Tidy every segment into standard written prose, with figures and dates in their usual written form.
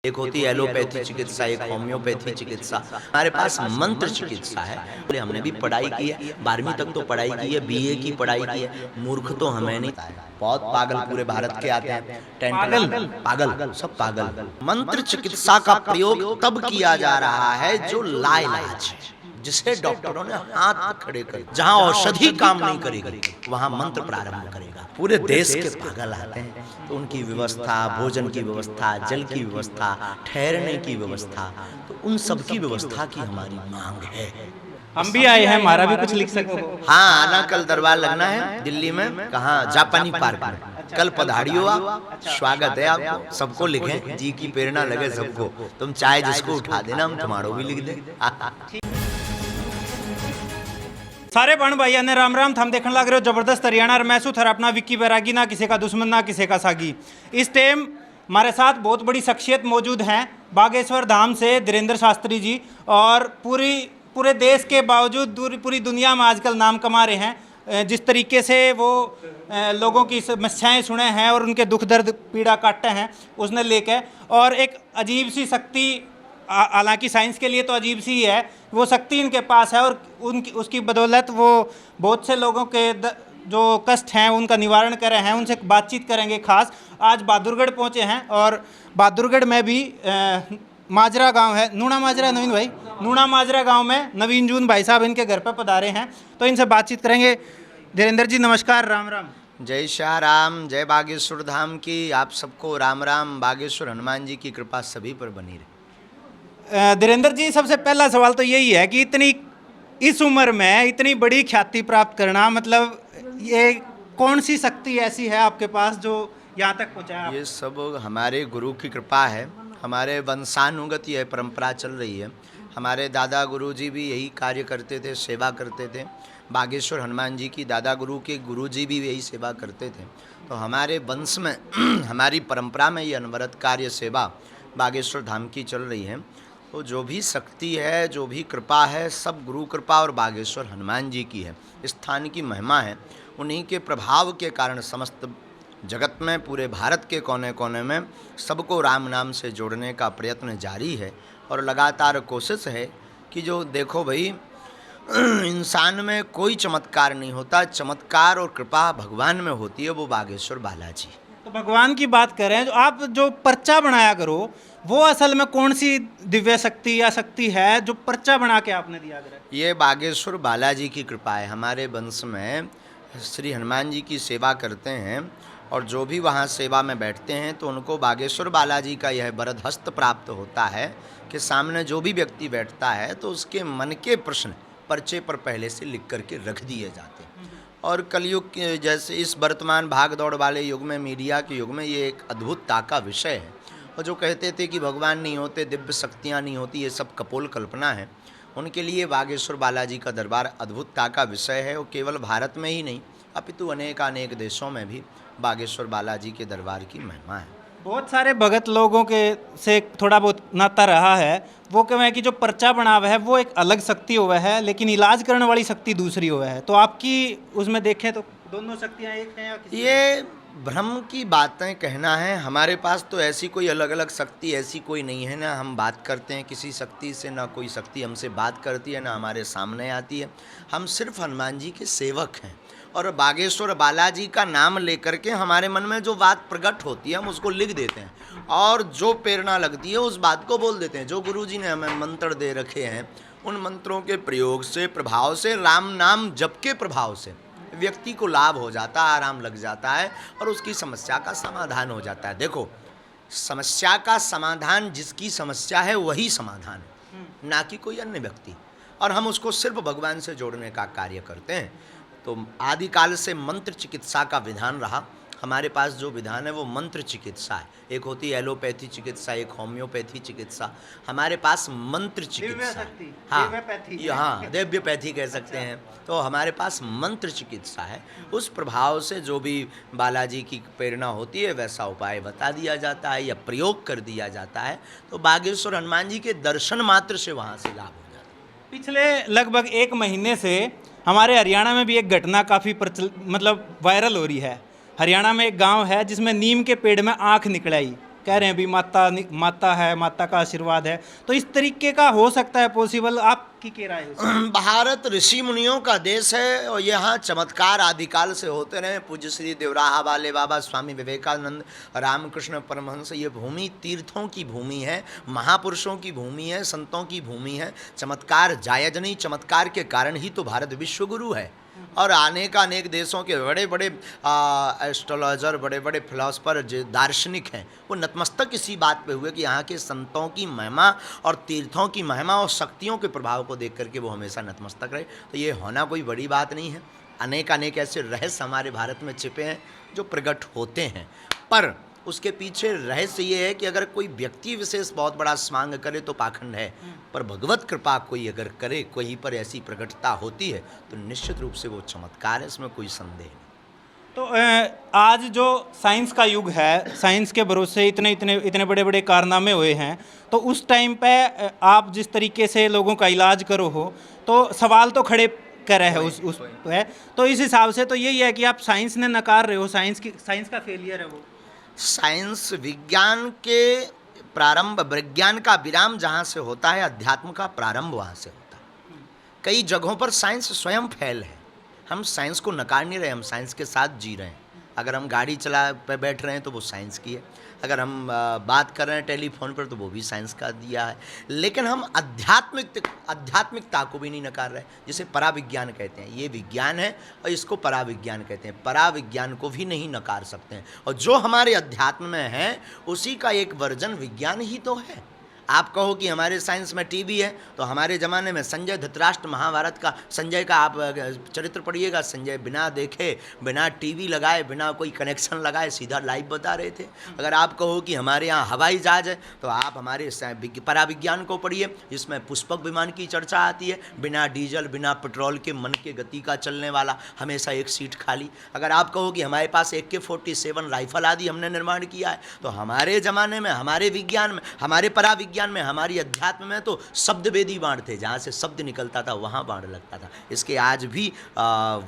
एक होती है एलोपैथी चिकित्सा, एक होम्योपैथी चिकित्सा। हमारे पास मंत्र चिकित्सा है। हमने भी पढ़ाई की है, 12वीं तक तो पढ़ाई की है, बीए की पढ़ाई की है। मूर्ख तो हमें नहीं, बहुत पागल पूरे भारत के आते हैं। पागल? पागल सब पागल। मंत्र चिकित्सा का प्रयोग तब किया जा रहा है जो लाइलाज है, जिसे डॉक्टरों ने हाथ खड़े कर, जहां औषधि काम नहीं करेगी वहां मंत्र प्रारंभ करेगा। पूरे देश के पागल आते हैं, तो उनकी व्यवस्था, भोजन की व्यवस्था, जल की व्यवस्था, ठहरने की व्यवस्था, तो उन सब की व्यवस्था की हमारी मांग है। हम भी आए हैं, हमारा भी कुछ लिख सको। हाँ, आना, कल दरबार लगना है दिल्ली में। कहाँ? जापानी पार्क में। कल पधारियो आप, स्वागत है आपको। सबको लिखें, जी की प्रेरणा लगे सबको। तुम चाहे जिसको उठा देना, हम तुम्हारो भी लिख दें। सारे बहन भाइयों ने राम राम। थम देखने लग रहे हो जबरदस्त हरियाणा और मैं थर अपना विक्की बैरागी, ना किसी का दुश्मन ना किसी का सागी। इस टाइम हमारे साथ बहुत बड़ी शख्सियत मौजूद हैं, बागेश्वर धाम से धीरेन्द्र शास्त्री जी, और पूरे देश के बावजूद पूरी दुनिया में आजकल नाम कमा रहे हैं। जिस तरीके से वो लोगों की समस्याएं सुने हैं और उनके दुख दर्द पीड़ा काटते हैं, उसने लेके, और एक अजीब सी शक्ति, हालांकि साइंस के लिए तो अजीब सी है, वो शक्ति इनके पास है, और उसकी बदौलत वो बहुत से लोगों के जो कष्ट हैं उनका निवारण कर रहे हैं। उनसे बातचीत करेंगे। खास आज बहादुरगढ़ पहुंचे हैं, और बहादुरगढ़ में भी माजरा गांव है, नूना माजरा, नवीन भाई, नूना माजरा गांव में नवीन जून भाई साहब इनके घर पर पधारे हैं, तो इनसे बातचीत करेंगे। धीरेन्द्र जी नमस्कार, राम राम। जय शाह राम, जय बागेश्वर धाम की। आप सबको राम राम। बागेश्वर हनुमान जी की कृपा सभी पर बनी रहे। धीरेन्द्र जी, सबसे पहला सवाल तो यही है कि इतनी इस उम्र में इतनी बड़ी ख्याति प्राप्त करना, मतलब ये कौन सी शक्ति ऐसी है आपके पास जो यहाँ तक पहुँचाया? ये सब हमारे गुरु की कृपा है, हमारे वंशानुगत यह परंपरा चल रही है। हमारे दादा गुरु जी भी यही कार्य करते थे, सेवा करते थे। बागेश्वर हनुमान जी की दादा गुरु के गुरु जी भी यही सेवा करते थे। तो हमारे वंश में हमारी परंपरा में ये अनवरत कार्य सेवा बागेश्वर धाम की चल रही है। तो जो भी शक्ति है, जो भी कृपा है, सब गुरु कृपा और बागेश्वर हनुमान जी की है। स्थान की महिमा है। उन्हीं के प्रभाव के कारण समस्त जगत में, पूरे भारत के कोने कोने में सबको राम नाम से जोड़ने का प्रयत्न जारी है, और लगातार कोशिश है कि जो देखो भाई, इंसान में कोई चमत्कार नहीं होता, चमत्कार और कृपा भगवान में होती है, वो बागेश्वर बालाजी। तो भगवान की बात करें, जो आप जो पर्चा बनाया करो, वो असल में कौन सी दिव्य शक्ति या शक्ति है जो पर्चा बना के आपने दिया करा? ये बागेश्वर बालाजी की कृपा है। हमारे वंश में श्री हनुमान जी की सेवा करते हैं, और जो भी वहाँ सेवा में बैठते हैं तो उनको बागेश्वर बालाजी का यह वरद हस्त प्राप्त होता है कि सामने जो भी व्यक्ति बैठता है तो उसके मन के प्रश्न पर्चे पर पहले से लिख करके रख दिए जाते हैं। और कलयुग के जैसे इस वर्तमान भाग दौड़ वाले युग में, मीडिया के युग में, ये एक अद्भुतता का विषय है। और जो कहते थे कि भगवान नहीं होते, दिव्य शक्तियाँ नहीं होती, ये सब कपोल कल्पना है। उनके लिए बागेश्वर बालाजी का दरबार अद्भुतता का विषय है। और केवल भारत में ही नहीं, अपितु अनेक देशों में भी बागेश्वर बालाजी के दरबार की महिमा है। बहुत सारे भगत लोगों के से थोड़ा बहुत नाता रहा है, वो कहें कि जो पर्चा बना हुआ है वो एक अलग शक्ति हुआ है, लेकिन इलाज करने वाली शक्ति दूसरी हुआ है। तो आपकी उसमें देखें तो दोनों शक्तियाँ एक हैं या किसी? ये भ्रम की बातें कहना है। हमारे पास तो ऐसी कोई अलग अलग शक्ति ऐसी कोई नहीं है। ना हम बात करते हैं किसी शक्ति से, ना कोई शक्ति हमसे बात करती है, ना हमारे सामने आती है। हम सिर्फ हनुमान जी के सेवक हैं, और बागेश्वर बालाजी का नाम लेकर के हमारे मन में जो बात प्रकट होती है हम उसको लिख देते हैं, और जो प्रेरणा लगती है उस बात को बोल देते हैं। जो गुरु जी ने हमें मंत्र दे रखे हैं, उन मंत्रों के प्रयोग से, प्रभाव से, राम नाम जप के प्रभाव से व्यक्ति को लाभ हो जाता है, आराम लग जाता है, और उसकी समस्या का समाधान हो जाता है। देखो, समस्या का समाधान, जिसकी समस्या है वही समाधान है, ना कि कोई अन्य व्यक्ति। और हम उसको सिर्फ भगवान से जोड़ने का कार्य करते हैं। तो आदिकाल से मंत्र चिकित्सा का विधान रहा। हमारे पास जो विधान है वो मंत्र चिकित्सा है। एक होती है एलोपैथी चिकित्सा, एक होम्योपैथी चिकित्सा। हमारे पास मंत्र चिकित्सा, हाँ, दिव्यपैथी कह सकते हैं। तो हमारे पास मंत्र चिकित्सा है। उस प्रभाव से जो भी बालाजी की प्रेरणा होती है वैसा उपाय बता दिया जाता है या प्रयोग कर दिया जाता है। तो बागेश्वर हनुमान जी के दर्शन मात्र से वहाँ से लाभ हो जाता है। पिछले लगभग 1 महीने से हमारे हरियाणा में भी एक घटना काफ़ी वायरल हो रही है। हरियाणा में एक गांव है जिसमें नीम के पेड़ में आँख निकल आई। कह रहे हैं भी माता है, माता का आशीर्वाद है, तो इस तरीके का हो सकता है पॉसिबल? आपकी क्या राय है उस पर? भारत ऋषि मुनियों का देश है और यहाँ चमत्कार आदिकाल से होते रहे। पूज्य श्री देवराहा वाले बाबा, स्वामी विवेकानंद, रामकृष्ण परमहंस, ये भूमि तीर्थों की भूमि है, महापुरुषों की भूमि है, संतों की भूमि है। चमत्कार जायज नहीं, चमत्कार के कारण ही तो भारत विश्व गुरु है। और अनेक देशों के बड़े बड़े एस्ट्रोलॉजर, बड़े बड़े फिलोसफर, जो दार्शनिक हैं, वो नतमस्तक इसी बात पे हुए कि यहाँ के संतों की महिमा और तीर्थों की महिमा और शक्तियों के प्रभाव को देख करके वो हमेशा नतमस्तक रहे। तो ये होना कोई बड़ी बात नहीं है। अनेक ऐसे रहस्य हमारे भारत में छिपे हैं जो प्रकट होते हैं, पर उसके पीछे रहस्य ये है कि अगर कोई व्यक्ति विशेष बहुत बड़ा स्वांग करे तो पाखंड है, पर भगवत कृपा कोई अगर करे, कोई पर ऐसी प्रकटता होती है तो निश्चित रूप से वो चमत्कार है, इसमें कोई संदेह नहीं। तो आज जो साइंस का युग है, साइंस के भरोसे इतने बड़े बड़े कारनामे हुए हैं, तो उस टाइम पे आप जिस तरीके से लोगों का इलाज करो हो, तो सवाल तो खड़े कर रहे हैं उस है, तो इस हिसाब से तो यही है कि आप साइंस ने नकार रहे हो, साइंस का फेलियर है वो। साइंस विज्ञान के प्रारंभ, विज्ञान का विराम जहाँ से होता है, अध्यात्म का प्रारंभ वहाँ से होता है। कई जगहों पर साइंस स्वयं फैल है। हम साइंस को नकार नहीं रहे, हम साइंस के साथ जी रहे हैं। अगर हम गाड़ी चला पे बैठ रहे हैं तो वो साइंस की है, अगर हम बात कर रहे हैं टेलीफोन पर तो वो भी साइंस का दिया है। लेकिन हम आध्यात्मिकता को भी नहीं नकार रहे, जिसे पराविज्ञान कहते हैं। ये विज्ञान है और इसको पराविज्ञान कहते हैं। पराविज्ञान को भी नहीं नकार सकते हैं, और जो हमारे अध्यात्म में है उसी का एक वर्जन विज्ञान ही तो है। आप कहो कि हमारे साइंस में टीवी है, तो हमारे ज़माने में संजय धृतराष्ट्र महाभारत का, संजय का आप चरित्र पढ़िएगा, संजय बिना देखे, बिना टीवी लगाए, बिना कोई कनेक्शन लगाए सीधा लाइव बता रहे थे। अगर आप कहो कि हमारे यहाँ हवाई जहाज़ है, तो आप हमारे पराविज्ञान को पढ़िए, जिसमें पुष्पक विमान की चर्चा आती है, बिना डीजल, बिना पेट्रोल के, मन के गति का चलने वाला, हमेशा एक सीट खाली। अगर आप कहो कि हमारे पास AK-47 राइफल आदि हमने निर्माण किया है, तो हमारे ज़माने में, हमारे विज्ञान में, हमारे पराविज्ञान में, हमारी अध्यात्म में तो शब्द वेदी बाण थे, जहाँ से शब्द निकलता था वहाँ बाण लगता था। इसके आज भी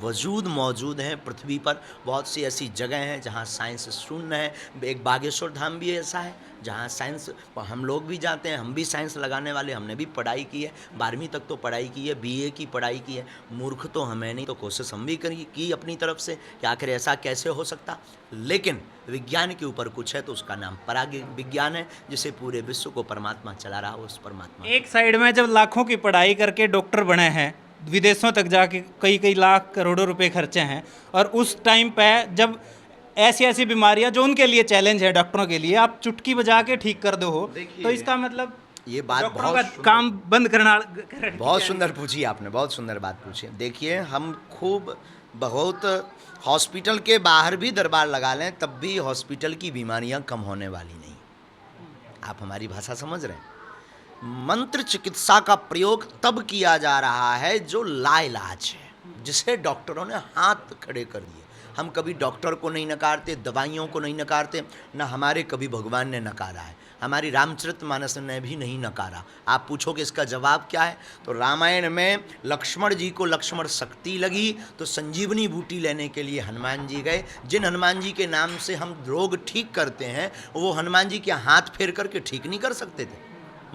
वजूद मौजूद हैं पृथ्वी पर। बहुत सी ऐसी जगह हैं जहाँ साइंस शून्य है। एक बागेश्वर धाम भी ऐसा है जहाँ साइंस, हम लोग भी जाते हैं, हम भी साइंस लगाने वाले, हमने भी पढ़ाई की है, 12वीं तक तो पढ़ाई की है, BA की पढ़ाई की है। मूर्ख तो हमें नहीं, तो कोशिश हम भी की अपनी तरफ से कि आखिर ऐसा कैसे हो सकता। लेकिन विज्ञान के ऊपर कुछ है तो उसका नाम पराविज्ञान है, जिसे पूरे विश्व को परमात्मा चला रहा हो, उस परमात्मा। एक साइड में जब लाखों की पढ़ाई करके डॉक्टर बने हैं, विदेशों तक जाके कई लाख करोड़ों रुपए खर्चे हैं, और उस टाइम पे जब ऐसी बीमारियां जो उनके लिए चैलेंज है डॉक्टरों के लिए, आप चुटकी बजा के ठीक कर दो हो, तो इसका मतलब ये बात डॉक्टरों का काम बंद करना। बहुत सुंदर पूछी आपने, बहुत सुंदर बात पूछी। देखिए, हम बहुत हॉस्पिटल के बाहर भी दरबार लगा लें, तब भी हॉस्पिटल की बीमारियां कम होने वाली नहीं। आप हमारी भाषा समझ रहे हैं? मंत्र चिकित्सा का प्रयोग तब किया जा रहा है जो लाइलाज है, जिसे डॉक्टरों ने हाथ खड़े कर दिए। हम कभी डॉक्टर को नहीं नकारते, दवाइयों को नहीं नकारते, ना हमारे कभी भगवान ने नकारा है, हमारी रामचरितमानस ने भी नहीं नकारा। आप पूछोगे इसका जवाब क्या है, तो रामायण में लक्ष्मण जी को लक्ष्मण शक्ति लगी तो संजीवनी बूटी लेने के लिए हनुमान जी गए। जिन हनुमान जी के नाम से हम रोग ठीक करते हैं, वो हनुमान जी के हाथ फेर करके ठीक नहीं कर सकते थे,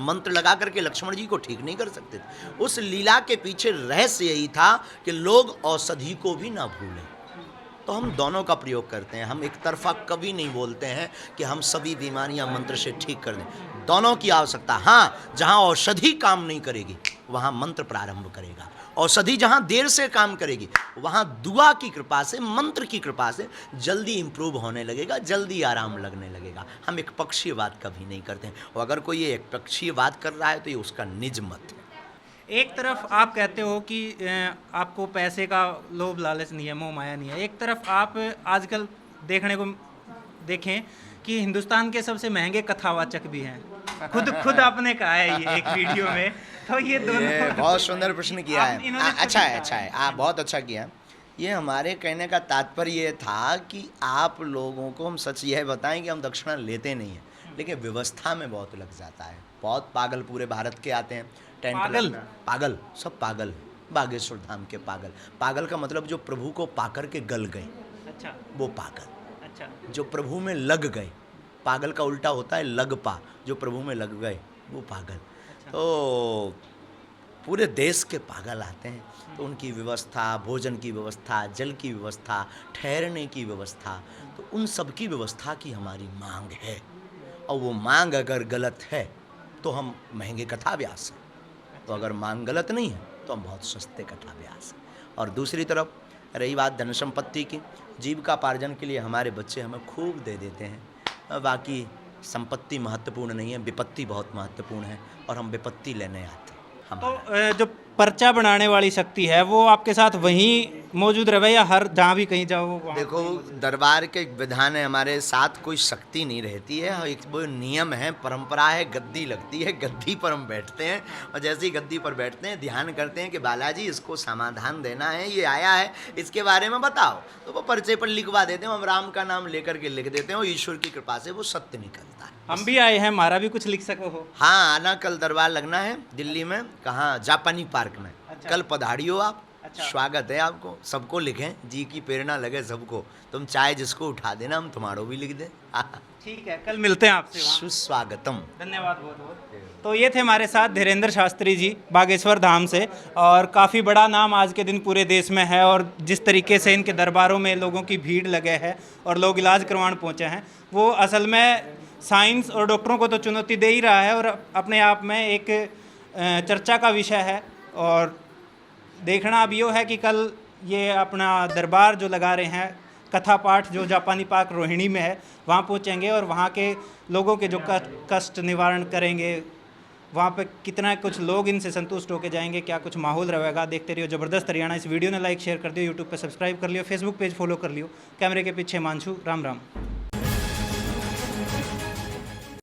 मंत्र लगा करके लक्ष्मण जी को ठीक नहीं कर सकते थे। उस लीला के पीछे रहस्य यही था कि लोग औषधि को भी ना भूलें। तो हम दोनों का प्रयोग करते हैं। हम एक तरफा कभी नहीं बोलते हैं कि हम सभी बीमारियां मंत्र से ठीक कर दें। दोनों की आवश्यकता। हाँ, जहाँ औषधि काम नहीं करेगी वहाँ मंत्र प्रारंभ करेगा। औषधि जहाँ देर से काम करेगी वहाँ दुआ की कृपा से, मंत्र की कृपा से जल्दी इम्प्रूव होने लगेगा, जल्दी आराम लगने लगेगा। हम एक पक्षीय बात कभी नहीं करते हैं, और अगर कोई ये एक पक्षीय बात कर रहा है तो ये उसका निज मत है। एक तरफ आप कहते हो कि आपको पैसे का लोभ लालच नहीं है, मोह माया नहीं है। एक तरफ आप आजकल देखें कि हिंदुस्तान के सबसे महंगे कथावाचक भी हैं। खुद आपने कहा है ये एक वीडियो में। तो ये दोनों बहुत सुंदर प्रश्न किया है। अच्छा है, आप बहुत अच्छा किया। ये हमारे कहने का तात्पर्य ये था कि आप लोगों को हम सच यह बताएं कि हम दक्षिणा लेते नहीं हैं, लेकिन व्यवस्था में बहुत लग जाता है। बहुत पागल पूरे भारत के आते हैं, पागल सब पागल, बागेश्वर धाम के पागल का मतलब जो प्रभु को पाकर के गल गए, अच्छा, वो पागल। अच्छा, जो प्रभु में लग गए पागल का उल्टा होता है लगपा, जो प्रभु में लग गए वो पागल। तो पूरे देश के पागल आते हैं, तो उनकी व्यवस्था, भोजन की व्यवस्था, जल की व्यवस्था, ठहरने की व्यवस्था, तो उन सब की व्यवस्था की हमारी मांग है। और वो मांग अगर गलत है तो हम महंगे कथा व्यास हैं, तो अगर मांग गलत नहीं है तो हम बहुत सस्ते कथा व्यास हैं। और दूसरी तरफ रही बात धन संपत्ति की, जीविकापार्जन के लिए हमारे बच्चे हमें खूब दे देते हैं। बाकी संपत्ति महत्वपूर्ण नहीं है, विपत्ति बहुत महत्वपूर्ण है, और हम विपत्ति लेने आते हैं। तो जो पर्चा बनाने वाली शक्ति है वो आपके साथ वहीं मौजूद रहे या हर जहाँ भी कहीं जाओ वहाँ? देखो, दरबार के विधान है, हमारे साथ कोई शक्ति नहीं रहती है, एक वो नियम है, परंपरा है, गद्दी लगती है, गद्दी पर हम बैठते हैं, और जैसे ही गद्दी पर बैठते हैं ध्यान करते हैं कि बालाजी इसको समाधान देना है, ये आया है, इसके बारे में बताओ, तो वो पर्चे पर लिखवा देते हैं, हम राम का नाम लेकर के लिख देते हैं, और ईश्वर की कृपा से वो सत्य निकलता है। हम भी आए हैं, हमारा भी कुछ लिख सको हो? हाँ, आना, कल दरबार लगना है दिल्ली में, कहाँ, जापानी पार्क में। अच्छा। कल पधारियो आप। अच्छा। स्वागत है आपको। सबको लिखें, जी की प्रेरणा लगे सबको। तुम चाहे जिसको उठा देना, हम तुम्हारो भी लिख दें। ठीक है, कल मिलते हैं आपसे वहाँ। सुस्वागतम। धन्यवाद बहुत बहुत। तो ये थे हमारे साथ धीरेन्द्र शास्त्री जी बागेश्वर धाम से, और काफ़ी बड़ा नाम आज के दिन पूरे देश में है, और जिस तरीके से इनके दरबारों में लोगों की भीड़ लगे है और लोग इलाज करवाने पहुँचे हैं, वो असल में साइंस और डॉक्टरों को तो चुनौती दे ही रहा है, और अपने आप में एक चर्चा का विषय है। और देखना अब यो है कि कल ये अपना दरबार जो लगा रहे हैं, कथा पाठ जो जापानी पार्क रोहिणी में है, वहाँ पहुँचेंगे और वहाँ के लोगों के जो कष्ट निवारण करेंगे, वहाँ पे कितना कुछ लोग इनसे संतुष्ट होकर जाएंगे, क्या कुछ माहौल रहेगा। देखते रहिए ज़बरदस्त हरियाणा। इस वीडियो ने लाइक शेयर कर दियो, यूट्यूब पर सब्सक्राइब कर लियो, फेसबुक पेज फॉलो कर लियो। कैमरे के पीछे मानसू, राम राम।